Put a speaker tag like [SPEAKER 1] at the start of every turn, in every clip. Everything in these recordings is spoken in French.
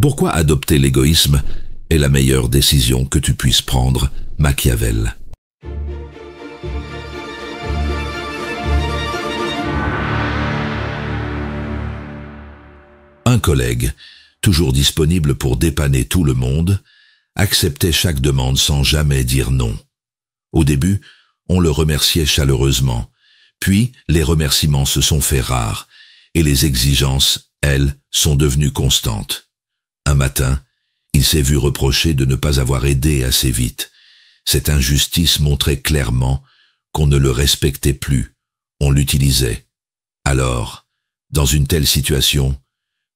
[SPEAKER 1] Pourquoi adopter l'égoïsme est la meilleure décision que tu puisses prendre, Machiavel. Un collègue, toujours disponible pour dépanner tout le monde, acceptait chaque demande sans jamais dire non. Au début, on le remerciait chaleureusement, puis les remerciements se sont faits rares, et les exigences, elles, sont devenues constantes. Un matin, il s'est vu reprocher de ne pas avoir aidé assez vite. Cette injustice montrait clairement qu'on ne le respectait plus, on l'utilisait. Alors, dans une telle situation,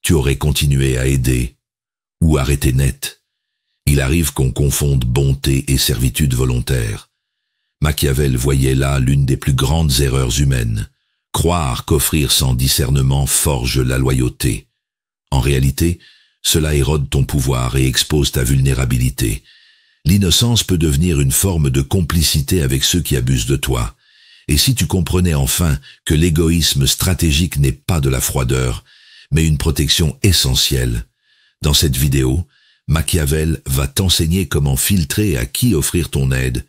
[SPEAKER 1] tu aurais continué à aider, ou arrêté net. Il arrive qu'on confonde bonté et servitude volontaire. Machiavel voyait là l'une des plus grandes erreurs humaines, croire qu'offrir sans discernement forge la loyauté. En réalité, cela érode ton pouvoir et expose ta vulnérabilité. L'innocence peut devenir une forme de complicité avec ceux qui abusent de toi. Et si tu comprenais enfin que l'égoïsme stratégique n'est pas de la froideur, mais une protection essentielle, dans cette vidéo, Machiavel va t'enseigner comment filtrer à qui offrir ton aide,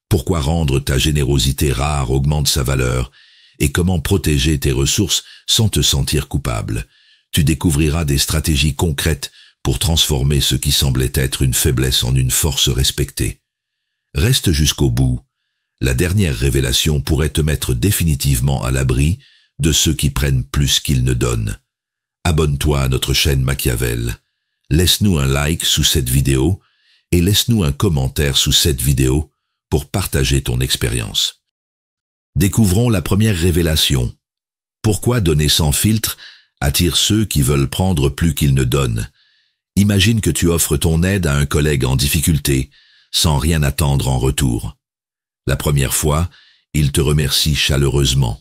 [SPEAKER 1] pourquoi rendre ta générosité rare augmente sa valeur, et comment protéger tes ressources sans te sentir coupable. Tu découvriras des stratégies concrètes pour transformer ce qui semblait être une faiblesse en une force respectée. Reste jusqu'au bout. La dernière révélation pourrait te mettre définitivement à l'abri de ceux qui prennent plus qu'ils ne donnent. Abonne-toi à notre chaîne Machiavel. Laisse-nous un like sous cette vidéo et laisse-nous un commentaire sous cette vidéo pour partager ton expérience. Découvrons la première révélation. Pourquoi donner sans filtre attire ceux qui veulent prendre plus qu'ils ne donnent. Imagine que tu offres ton aide à un collègue en difficulté, sans rien attendre en retour. La première fois, il te remercie chaleureusement.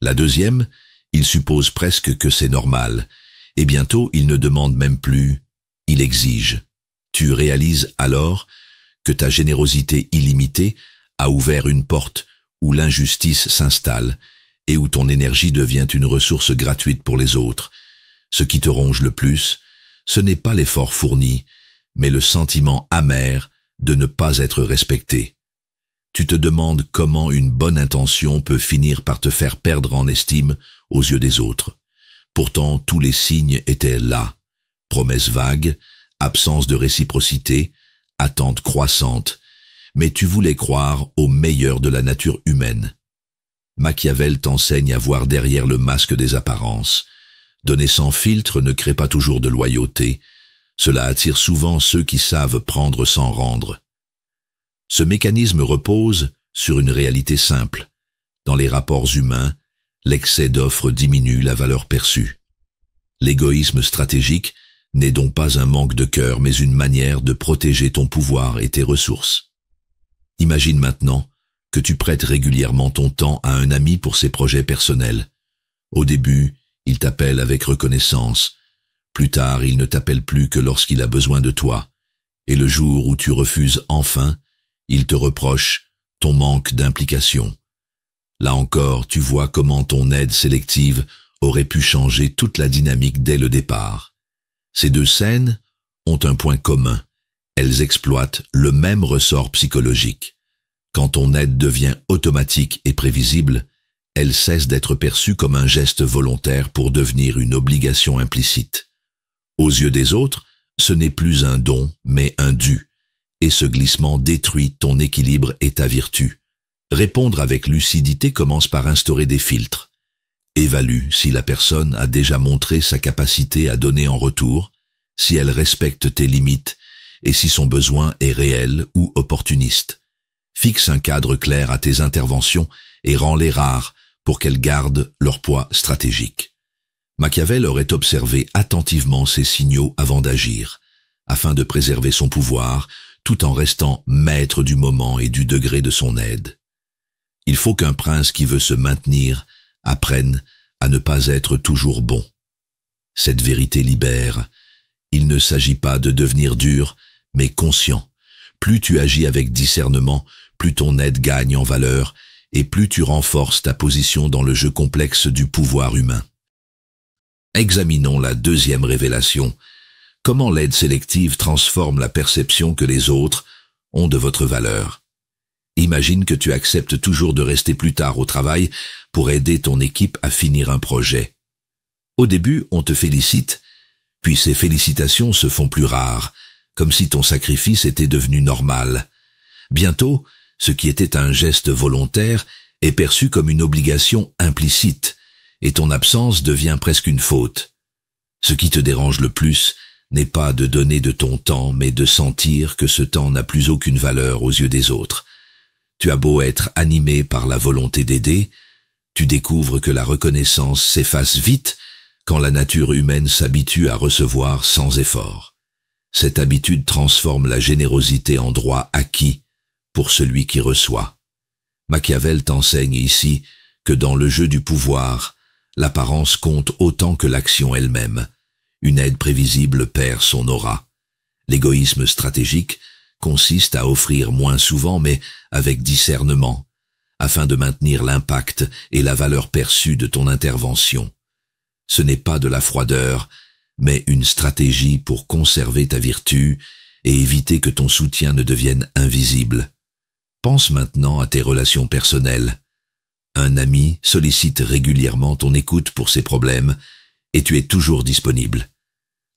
[SPEAKER 1] La deuxième, il suppose presque que c'est normal, et bientôt il ne demande même plus, il exige. Tu réalises alors que ta générosité illimitée a ouvert une porte où l'injustice s'installe, et où ton énergie devient une ressource gratuite pour les autres. Ce qui te ronge le plus, ce n'est pas l'effort fourni, mais le sentiment amer de ne pas être respecté. Tu te demandes comment une bonne intention peut finir par te faire perdre en estime aux yeux des autres. Pourtant, tous les signes étaient là. Promesses vagues, absence de réciprocité, attente croissante. Mais tu voulais croire au meilleur de la nature humaine. Machiavel t'enseigne à voir derrière le masque des apparences. Donner sans filtre ne crée pas toujours de loyauté. Cela attire souvent ceux qui savent prendre sans rendre. Ce mécanisme repose sur une réalité simple. Dans les rapports humains, l'excès d'offres diminue la valeur perçue. L'égoïsme stratégique n'est donc pas un manque de cœur, mais une manière de protéger ton pouvoir et tes ressources. Imagine maintenant que tu prêtes régulièrement ton temps à un ami pour ses projets personnels. Au début, il t'appelle avec reconnaissance. Plus tard, il ne t'appelle plus que lorsqu'il a besoin de toi. Et le jour où tu refuses enfin, il te reproche ton manque d'implication. Là encore, tu vois comment ton aide sélective aurait pu changer toute la dynamique dès le départ. Ces deux scènes ont un point commun. Elles exploitent le même ressort psychologique. Quand ton aide devient automatique et prévisible, elle cesse d'être perçue comme un geste volontaire pour devenir une obligation implicite. Aux yeux des autres, ce n'est plus un don, mais un dû, et ce glissement détruit ton équilibre et ta vertu. Répondre avec lucidité commence par instaurer des filtres. Évalue si la personne a déjà montré sa capacité à donner en retour, si elle respecte tes limites, et si son besoin est réel ou opportuniste. Fixe un cadre clair à tes interventions et rends-les rares pour qu'elles gardent leur poids stratégique. Machiavel aurait observé attentivement ces signaux avant d'agir, afin de préserver son pouvoir, tout en restant maître du moment et du degré de son aide. Il faut qu'un prince qui veut se maintenir apprenne à ne pas être toujours bon. Cette vérité libère. Il ne s'agit pas de devenir dur, mais conscient. Plus tu agis avec discernement, plus ton aide gagne en valeur et plus tu renforces ta position dans le jeu complexe du pouvoir humain. Examinons la deuxième révélation. comment l'aide sélective transforme la perception que les autres ont de votre valeur. Imagine que tu acceptes toujours de rester plus tard au travail pour aider ton équipe à finir un projet. Au début, on te félicite, puis ces félicitations se font plus rares, comme si ton sacrifice était devenu normal. Bientôt, ce qui était un geste volontaire est perçu comme une obligation implicite, et ton absence devient presque une faute. Ce qui te dérange le plus n'est pas de donner de ton temps, mais de sentir que ce temps n'a plus aucune valeur aux yeux des autres. Tu as beau être animé par la volonté d'aider, tu découvres que la reconnaissance s'efface vite quand la nature humaine s'habitue à recevoir sans effort. Cette habitude transforme la générosité en droit acquis pour celui qui reçoit. Machiavel t'enseigne ici que dans le jeu du pouvoir, l'apparence compte autant que l'action elle-même. Une aide prévisible perd son aura. L'égoïsme stratégique consiste à offrir moins souvent mais avec discernement, afin de maintenir l'impact et la valeur perçue de ton intervention. Ce n'est pas de la froideur, mais une stratégie pour conserver ta vertu et éviter que ton soutien ne devienne invisible. Pense maintenant à tes relations personnelles. Un ami sollicite régulièrement ton écoute pour ses problèmes et tu es toujours disponible.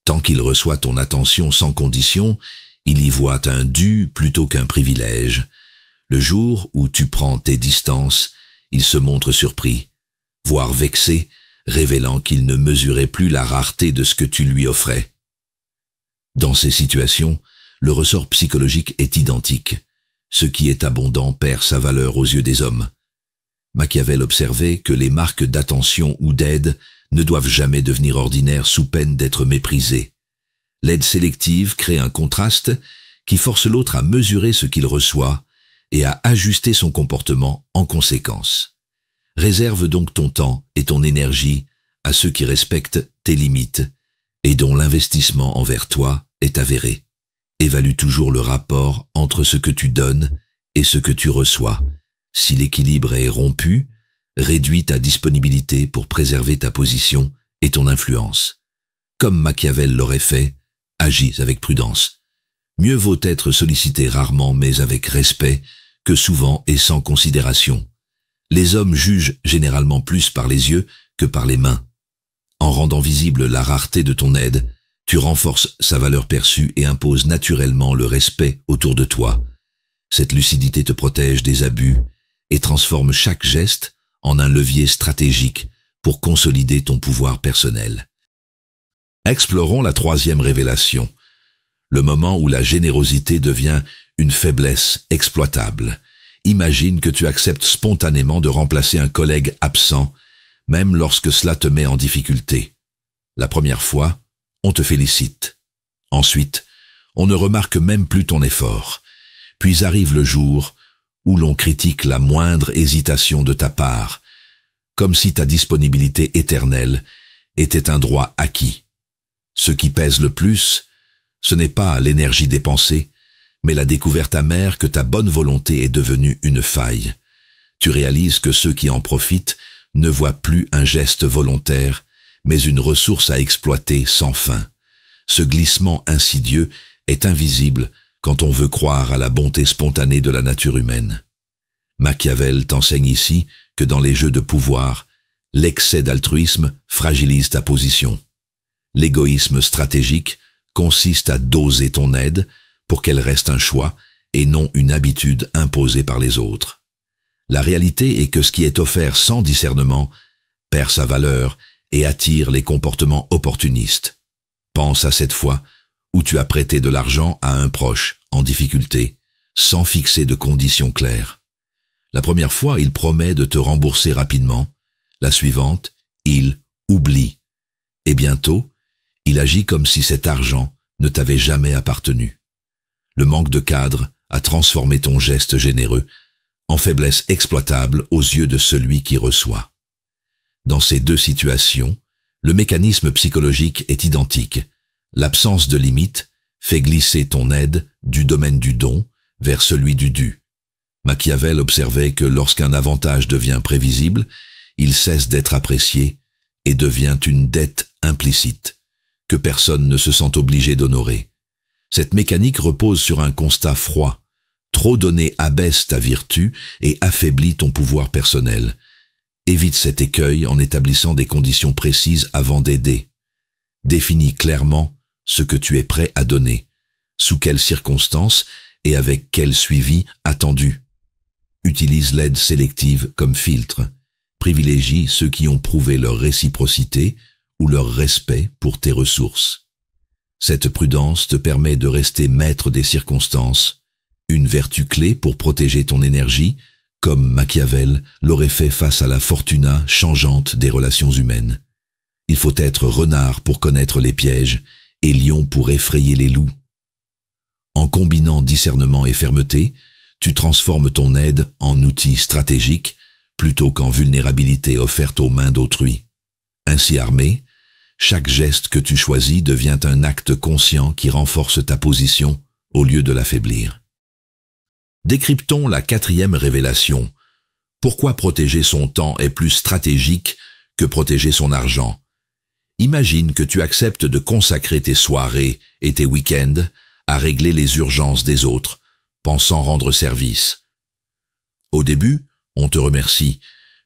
[SPEAKER 1] Tant qu'il reçoit ton attention sans condition, il y voit un dû plutôt qu'un privilège. Le jour où tu prends tes distances, il se montre surpris, voire vexé, révélant qu'il ne mesurait plus la rareté de ce que tu lui offrais. Dans ces situations, le ressort psychologique est identique. Ce qui est abondant perd sa valeur aux yeux des hommes. Machiavel observait que les marques d'attention ou d'aide ne doivent jamais devenir ordinaires sous peine d'être méprisées. L'aide sélective crée un contraste qui force l'autre à mesurer ce qu'il reçoit et à ajuster son comportement en conséquence. Réserve donc ton temps et ton énergie à ceux qui respectent tes limites et dont l'investissement envers toi est avéré. Évalue toujours le rapport entre ce que tu donnes et ce que tu reçois. Si l'équilibre est rompu, réduis ta disponibilité pour préserver ta position et ton influence. Comme Machiavel l'aurait fait, agis avec prudence. Mieux vaut être sollicité rarement mais avec respect que souvent et sans considération. Les hommes jugent généralement plus par les yeux que par les mains. En rendant visible la rareté de ton aide, tu renforces sa valeur perçue et imposes naturellement le respect autour de toi. Cette lucidité te protège des abus et transforme chaque geste en un levier stratégique pour consolider ton pouvoir personnel. Explorons la troisième révélation, le moment où la générosité devient une faiblesse exploitable. Imagine que tu acceptes spontanément de remplacer un collègue absent, même lorsque cela te met en difficulté. La première fois, on te félicite. Ensuite, on ne remarque même plus ton effort. Puis arrive le jour où l'on critique la moindre hésitation de ta part, comme si ta disponibilité éternelle était un droit acquis. Ce qui pèse le plus, ce n'est pas l'énergie dépensée, mais la découverte amère que ta bonne volonté est devenue une faille. Tu réalises que ceux qui en profitent ne voient plus un geste volontaire, mais une ressource à exploiter sans fin. Ce glissement insidieux est invisible quand on veut croire à la bonté spontanée de la nature humaine. Machiavel t'enseigne ici que dans les jeux de pouvoir, l'excès d'altruisme fragilise ta position. L'égoïsme stratégique consiste à doser ton aide pour qu'elle reste un choix et non une habitude imposée par les autres. La réalité est que ce qui est offert sans discernement perd sa valeur et attire les comportements opportunistes. Pense à cette fois où tu as prêté de l'argent à un proche en difficulté, sans fixer de conditions claires. La première fois, il promet de te rembourser rapidement. La suivante, il oublie. Et bientôt, il agit comme si cet argent ne t'avait jamais appartenu. Le manque de cadre a transformé ton geste généreux en faiblesse exploitable aux yeux de celui qui reçoit. Dans ces deux situations, le mécanisme psychologique est identique. L'absence de limite fait glisser ton aide du domaine du don vers celui du dû. Machiavel observait que lorsqu'un avantage devient prévisible, il cesse d'être apprécié et devient une dette implicite. que personne ne se sent obligé d'honorer. Cette mécanique repose sur un constat froid. Trop donner abaisse ta vertu et affaiblit ton pouvoir personnel. Évite cet écueil en établissant des conditions précises avant d'aider. Définis clairement ce que tu es prêt à donner, sous quelles circonstances et avec quel suivi attendu. Utilise l'aide sélective comme filtre. Privilégie ceux qui ont prouvé leur réciprocité ou leur respect pour tes ressources. Cette prudence te permet de rester maître des circonstances, une vertu clé pour protéger ton énergie, comme Machiavel l'aurait fait face à la fortuna changeante des relations humaines. Il faut être renard pour connaître les pièges et lion pour effrayer les loups. En combinant discernement et fermeté, tu transformes ton aide en outil stratégique plutôt qu'en vulnérabilité offerte aux mains d'autrui. Ainsi armé, chaque geste que tu choisis devient un acte conscient qui renforce ta position au lieu de l'affaiblir. Décryptons la 4e révélation. Pourquoi protéger son temps est plus stratégique que protéger son argent? Imagine que tu acceptes de consacrer tes soirées et tes week-ends à régler les urgences des autres, pensant rendre service. Au début, on te remercie,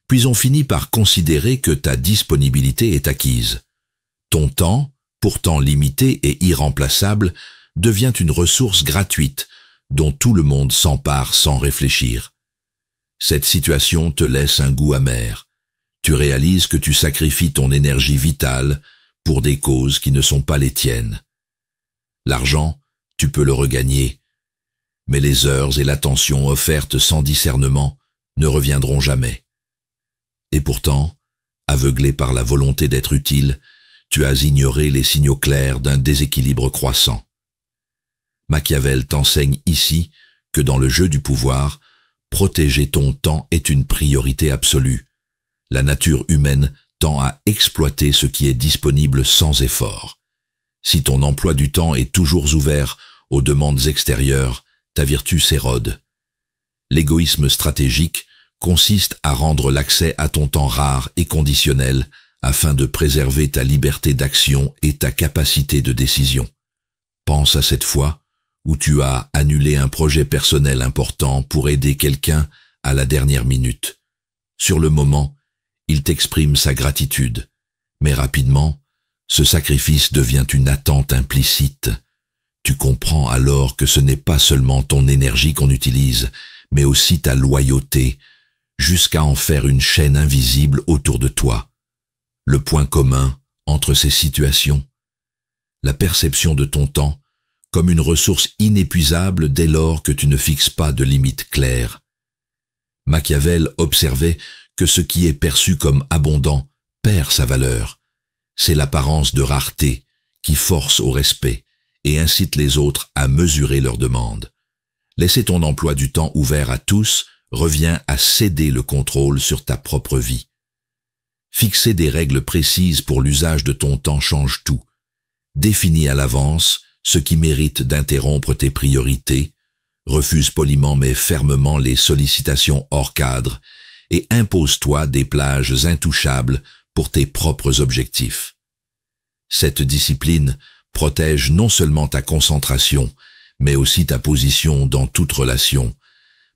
[SPEAKER 1] puis on finit par considérer que ta disponibilité est acquise. Ton temps, pourtant limité et irremplaçable, devient une ressource gratuite dont tout le monde s'empare sans réfléchir. Cette situation te laisse un goût amer. Tu réalises que tu sacrifies ton énergie vitale pour des causes qui ne sont pas les tiennes. L'argent, tu peux le regagner, mais les heures et l'attention offertes sans discernement ne reviendront jamais. Et pourtant, aveuglé par la volonté d'être utile, tu as ignoré les signaux clairs d'un déséquilibre croissant. Machiavel t'enseigne ici que dans le jeu du pouvoir, protéger ton temps est une priorité absolue. La nature humaine tend à exploiter ce qui est disponible sans effort. Si ton emploi du temps est toujours ouvert aux demandes extérieures, ta vertu s'érode. L'égoïsme stratégique consiste à rendre l'accès à ton temps rare et conditionnel afin de préserver ta liberté d'action et ta capacité de décision. Pense à cette fois où tu as annulé un projet personnel important pour aider quelqu'un à la dernière minute. Sur le moment, il t'exprime sa gratitude, mais rapidement, ce sacrifice devient une attente implicite. Tu comprends alors que ce n'est pas seulement ton énergie qu'on utilise, mais aussi ta loyauté, jusqu'à en faire une chaîne invisible autour de toi. Le point commun entre ces situations, la perception de ton temps comme une ressource inépuisable dès lors que tu ne fixes pas de limites claires. Machiavel observait que ce qui est perçu comme abondant perd sa valeur. C'est l'apparence de rareté qui force au respect et incite les autres à mesurer leurs demandes. Laisser ton emploi du temps ouvert à tous revient à céder le contrôle sur ta propre vie. Fixer des règles précises pour l'usage de ton temps change tout. Définis à l'avance ce qui mérite d'interrompre tes priorités, refuse poliment mais fermement les sollicitations hors cadre et impose-toi des plages intouchables pour tes propres objectifs. Cette discipline protège non seulement ta concentration, mais aussi ta position dans toute relation.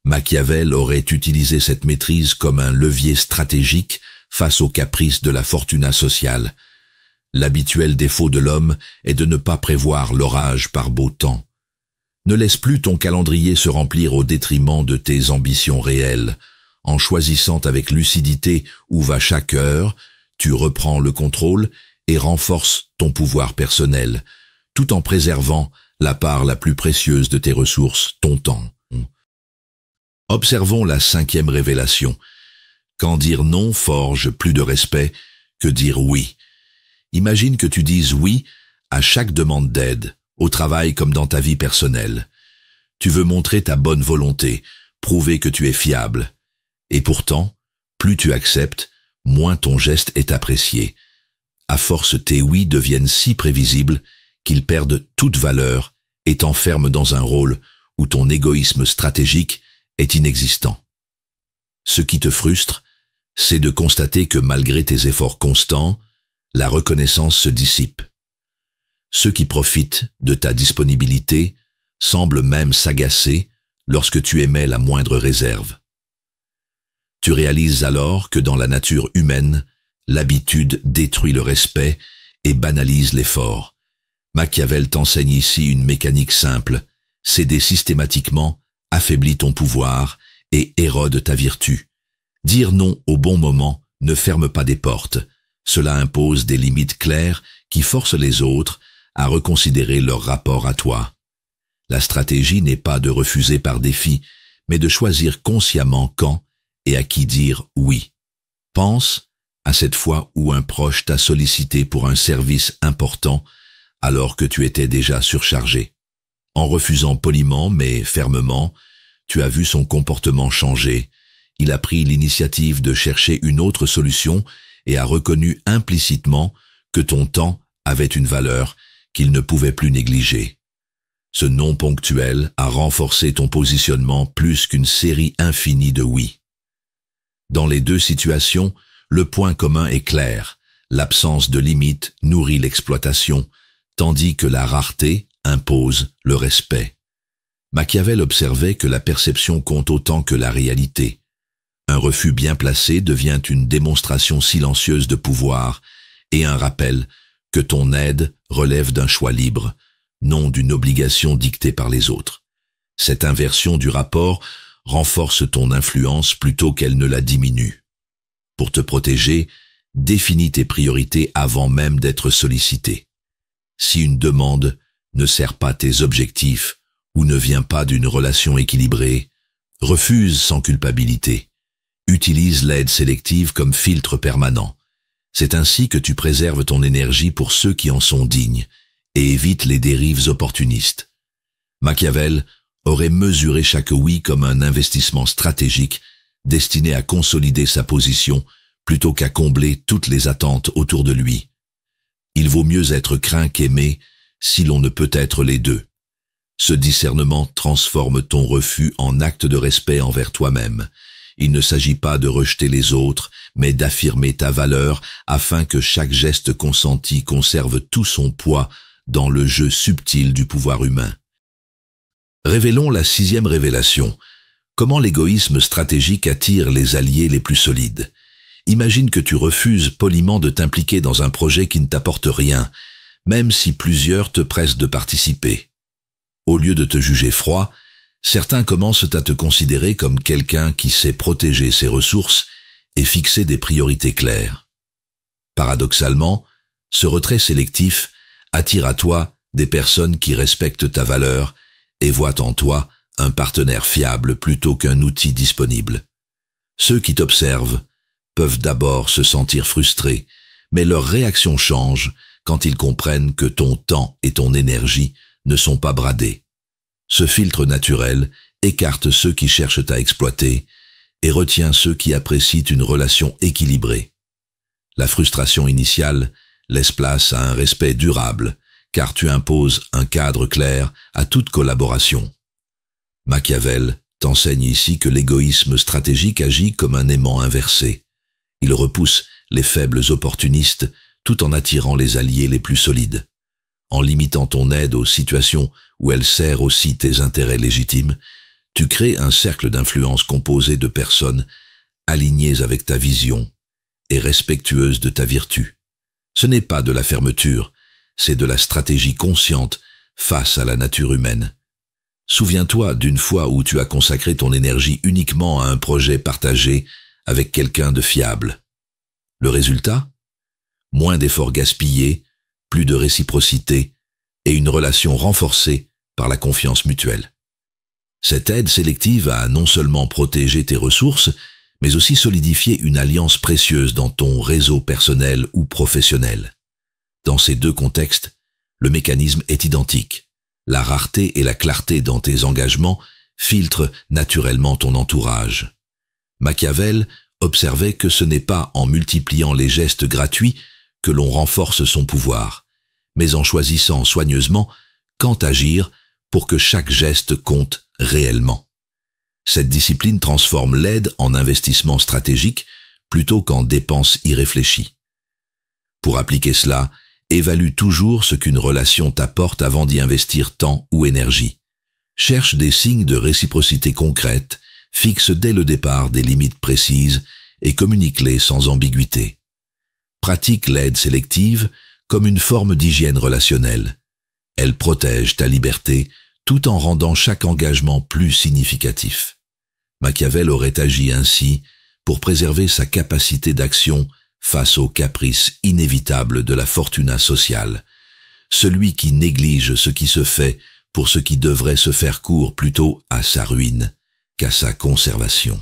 [SPEAKER 1] Machiavel aurait utilisé cette maîtrise comme un levier stratégique face aux caprices de la fortuna sociale. L'habituel défaut de l'homme est de ne pas prévoir l'orage par beau temps. Ne laisse plus ton calendrier se remplir au détriment de tes ambitions réelles. En choisissant avec lucidité où va chaque heure, tu reprends le contrôle et renforces ton pouvoir personnel, tout en préservant la part la plus précieuse de tes ressources, ton temps. Observons la 5e révélation. Quand dire non forge plus de respect que dire oui. Imagine que tu dises oui à chaque demande d'aide, au travail comme dans ta vie personnelle. Tu veux montrer ta bonne volonté, prouver que tu es fiable. Et pourtant, plus tu acceptes, moins ton geste est apprécié. À force, tes oui deviennent si prévisibles qu'ils perdent toute valeur et t'enferment dans un rôle où ton égoïsme stratégique est inexistant. Ce qui te frustre, c'est de constater que malgré tes efforts constants, la reconnaissance se dissipe. Ceux qui profitent de ta disponibilité semblent même s'agacer lorsque tu émets la moindre réserve. Tu réalises alors que dans la nature humaine, l'habitude détruit le respect et banalise l'effort. Machiavel t'enseigne ici une mécanique simple: céder systématiquement affaiblit ton pouvoir et érode ta vertu. Dire non au bon moment ne ferme pas des portes. Cela impose des limites claires qui forcent les autres à reconsidérer leur rapport à toi. La stratégie n'est pas de refuser par défi, mais de choisir consciemment quand et à qui dire oui. Pense à cette fois où un proche t'a sollicité pour un service important alors que tu étais déjà surchargé. En refusant poliment mais fermement, tu as vu son comportement changer. Il a pris l'initiative de chercher une autre solution et a reconnu implicitement que ton temps avait une valeur qu'il ne pouvait plus négliger. Ce non ponctuel a renforcé ton positionnement plus qu'une série infinie de oui. Dans les deux situations, le point commun est clair: l'absence de limite nourrit l'exploitation, tandis que la rareté impose le respect. Machiavel observait que la perception compte autant que la réalité. Un refus bien placé devient une démonstration silencieuse de pouvoir et un rappel que ton aide relève d'un choix libre, non d'une obligation dictée par les autres. Cette inversion du rapport renforce ton influence plutôt qu'elle ne la diminue. Pour te protéger, définis tes priorités avant même d'être sollicité. Si une demande ne sert pas tes objectifs ou ne vient pas d'une relation équilibrée, refuse sans culpabilité. Utilise l'aide sélective comme filtre permanent. C'est ainsi que tu préserves ton énergie pour ceux qui en sont dignes et évites les dérives opportunistes. Machiavel aurait mesuré chaque oui comme un investissement stratégique destiné à consolider sa position plutôt qu'à combler toutes les attentes autour de lui. Il vaut mieux être craint qu'aimé si l'on ne peut être les deux. Ce discernement transforme ton refus en acte de respect envers toi-même. Il ne s'agit pas de rejeter les autres, mais d'affirmer ta valeur afin que chaque geste consenti conserve tout son poids dans le jeu subtil du pouvoir humain. Révélons la 6e révélation. Comment l'égoïsme stratégique attire les alliés les plus solides. Imagine que tu refuses poliment de t'impliquer dans un projet qui ne t'apporte rien, même si plusieurs te pressent de participer. Au lieu de te juger froid, certains commencent à te considérer comme quelqu'un qui sait protéger ses ressources et fixer des priorités claires. Paradoxalement, ce retrait sélectif attire à toi des personnes qui respectent ta valeur et voient en toi un partenaire fiable plutôt qu'un outil disponible. Ceux qui t'observent peuvent d'abord se sentir frustrés, mais leur réaction change quand ils comprennent que ton temps et ton énergie ne sont pas bradés. Ce filtre naturel écarte ceux qui cherchent à exploiter et retient ceux qui apprécient une relation équilibrée. La frustration initiale laisse place à un respect durable, car tu imposes un cadre clair à toute collaboration. Machiavel t'enseigne ici que l'égoïsme stratégique agit comme un aimant inversé. Il repousse les faibles opportunistes tout en attirant les alliés les plus solides. En limitant ton aide aux situations où elle sert aussi tes intérêts légitimes, tu crées un cercle d'influence composé de personnes alignées avec ta vision et respectueuses de ta vertu. Ce n'est pas de la fermeture, c'est de la stratégie consciente face à la nature humaine. Souviens-toi d'une fois où tu as consacré ton énergie uniquement à un projet partagé avec quelqu'un de fiable. Le résultat ? Moins d'efforts gaspillés, plus de réciprocité et une relation renforcée par la confiance mutuelle. Cette aide sélective a non seulement protégé tes ressources, mais aussi solidifié une alliance précieuse dans ton réseau personnel ou professionnel. Dans ces deux contextes, le mécanisme est identique. La rareté et la clarté dans tes engagements filtrent naturellement ton entourage. Machiavel observait que ce n'est pas en multipliant les gestes gratuits que l'on renforce son pouvoir, mais en choisissant soigneusement quand agir pour que chaque geste compte réellement. Cette discipline transforme l'aide en investissement stratégique plutôt qu'en dépense irréfléchie. Pour appliquer cela, Évalue toujours ce qu'une relation t'apporte avant d'y investir temps ou énergie. Cherche des signes de réciprocité concrète, fixe dès le départ des limites précises et communique-les sans ambiguïté. Pratique l'aide sélective comme une forme d'hygiène relationnelle. Elle protège ta liberté tout en rendant chaque engagement plus significatif. Machiavel aurait agi ainsi pour préserver sa capacité d'action face aux caprices inévitables de la fortuna sociale, celui qui néglige ce qui se fait pour ce qui devrait se faire court plutôt à sa ruine qu'à sa conservation.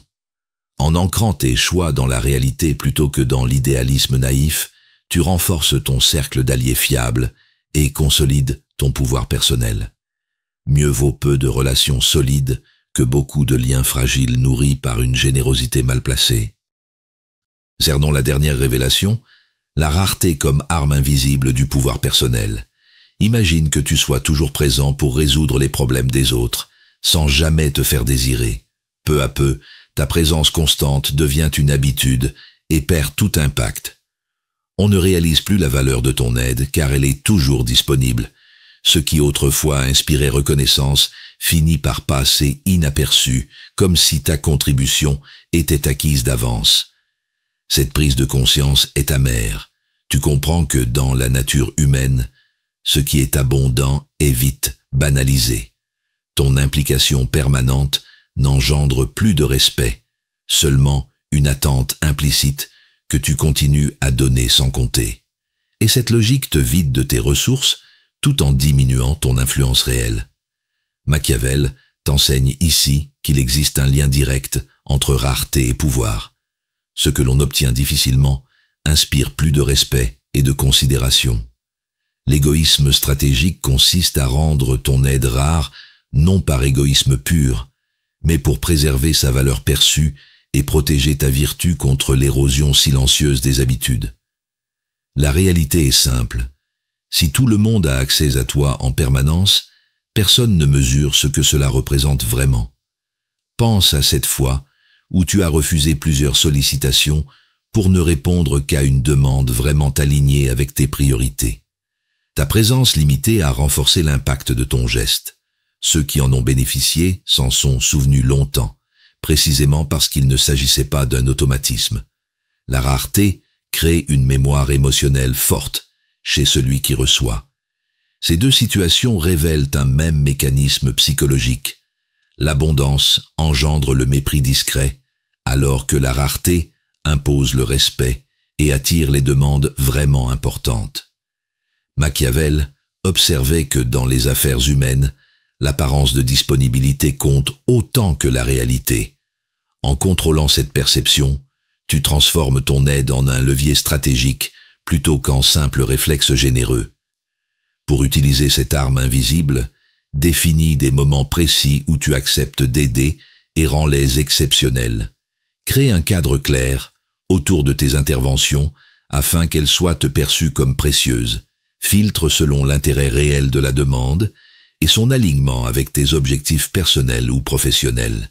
[SPEAKER 1] En ancrant tes choix dans la réalité plutôt que dans l'idéalisme naïf, tu renforces ton cercle d'alliés fiables et consolides ton pouvoir personnel. Mieux vaut peu de relations solides que beaucoup de liens fragiles nourris par une générosité mal placée. Cernons la dernière révélation, la rareté comme arme invisible du pouvoir personnel. Imagine que tu sois toujours présent pour résoudre les problèmes des autres, sans jamais te faire désirer. Peu à peu, ta présence constante devient une habitude et perd tout impact. On ne réalise plus la valeur de ton aide car elle est toujours disponible. Ce qui autrefois inspirait reconnaissance finit par passer inaperçu, comme si ta contribution était acquise d'avance. Cette prise de conscience est amère. Tu comprends que dans la nature humaine, ce qui est abondant est vite banalisé. Ton implication permanente n'engendre plus de respect, seulement une attente implicite que tu continues à donner sans compter. Et cette logique te vide de tes ressources tout en diminuant ton influence réelle. Machiavel t'enseigne ici qu'il existe un lien direct entre rareté et pouvoir. Ce que l'on obtient difficilement inspire plus de respect et de considération. L'égoïsme stratégique consiste à rendre ton aide rare, non par égoïsme pur, mais pour préserver sa valeur perçue et protéger ta vertu contre l'érosion silencieuse des habitudes. La réalité est simple. Si tout le monde a accès à toi en permanence, personne ne mesure ce que cela représente vraiment. Pense à cette fois où tu as refusé plusieurs sollicitations pour ne répondre qu'à une demande vraiment alignée avec tes priorités. Ta présence limitée a renforcé l'impact de ton geste. Ceux qui en ont bénéficié s'en sont souvenus longtemps, précisément parce qu'il ne s'agissait pas d'un automatisme. La rareté crée une mémoire émotionnelle forte chez celui qui reçoit. Ces deux situations révèlent un même mécanisme psychologique. L'abondance engendre le mépris discret, alors que la rareté impose le respect et attire les demandes vraiment importantes. Machiavel observait que dans les affaires humaines, l'apparence de disponibilité compte autant que la réalité. En contrôlant cette perception, tu transformes ton aide en un levier stratégique plutôt qu'en simple réflexe généreux. Pour utiliser cette arme invisible, définis des moments précis où tu acceptes d'aider et rends-les exceptionnels. Crée un cadre clair autour de tes interventions afin qu'elles soient perçues comme précieuses. Filtre selon l'intérêt réel de la demande et son alignement avec tes objectifs personnels ou professionnels.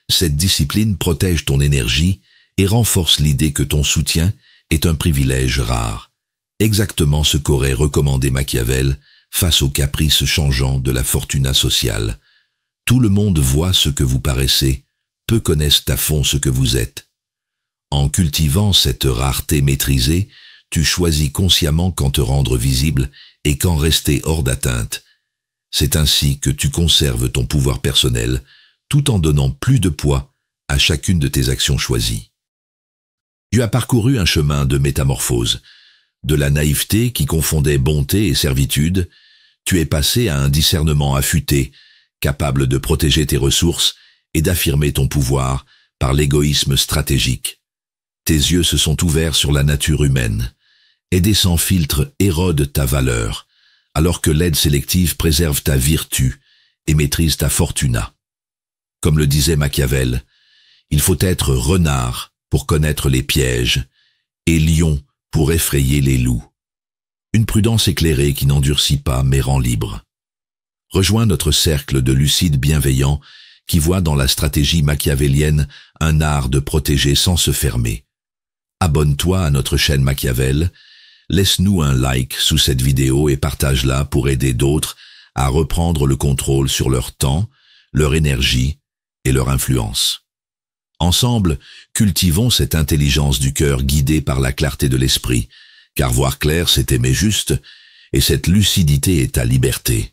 [SPEAKER 1] Cette discipline protège ton énergie et renforce l'idée que ton soutien est un privilège rare. Exactement ce qu'aurait recommandé Machiavel face aux caprices changeants de la fortuna sociale. Tout le monde voit ce que vous paraissez, peu connaissent à fond ce que vous êtes. En cultivant cette rareté maîtrisée, tu choisis consciemment quand te rendre visible et quand rester hors d'atteinte. C'est ainsi que tu conserves ton pouvoir personnel, tout en donnant plus de poids à chacune de tes actions choisies. Tu as parcouru un chemin de métamorphose. De la naïveté qui confondait bonté et servitude, tu es passé à un discernement affûté, capable de protéger tes ressources et d'affirmer ton pouvoir par l'égoïsme stratégique. Tes yeux se sont ouverts sur la nature humaine. Aider sans filtre érode ta valeur, alors que l'aide sélective préserve ta vertu et maîtrise ta fortuna. Comme le disait Machiavel, il faut être renard pour connaître les pièges et lion pour effrayer les loups. Une prudence éclairée qui n'endurcit pas mais rend libre. Rejoins notre cercle de lucides bienveillants qui voient dans la stratégie machiavélienne un art de protéger sans se fermer. Abonne-toi à notre chaîne Machiavel, laisse-nous un like sous cette vidéo et partage-la pour aider d'autres à reprendre le contrôle sur leur temps, leur énergie et leur influence. Ensemble, cultivons cette intelligence du cœur guidée par la clarté de l'esprit, car voir clair, c'est aimer juste, et cette lucidité est ta liberté.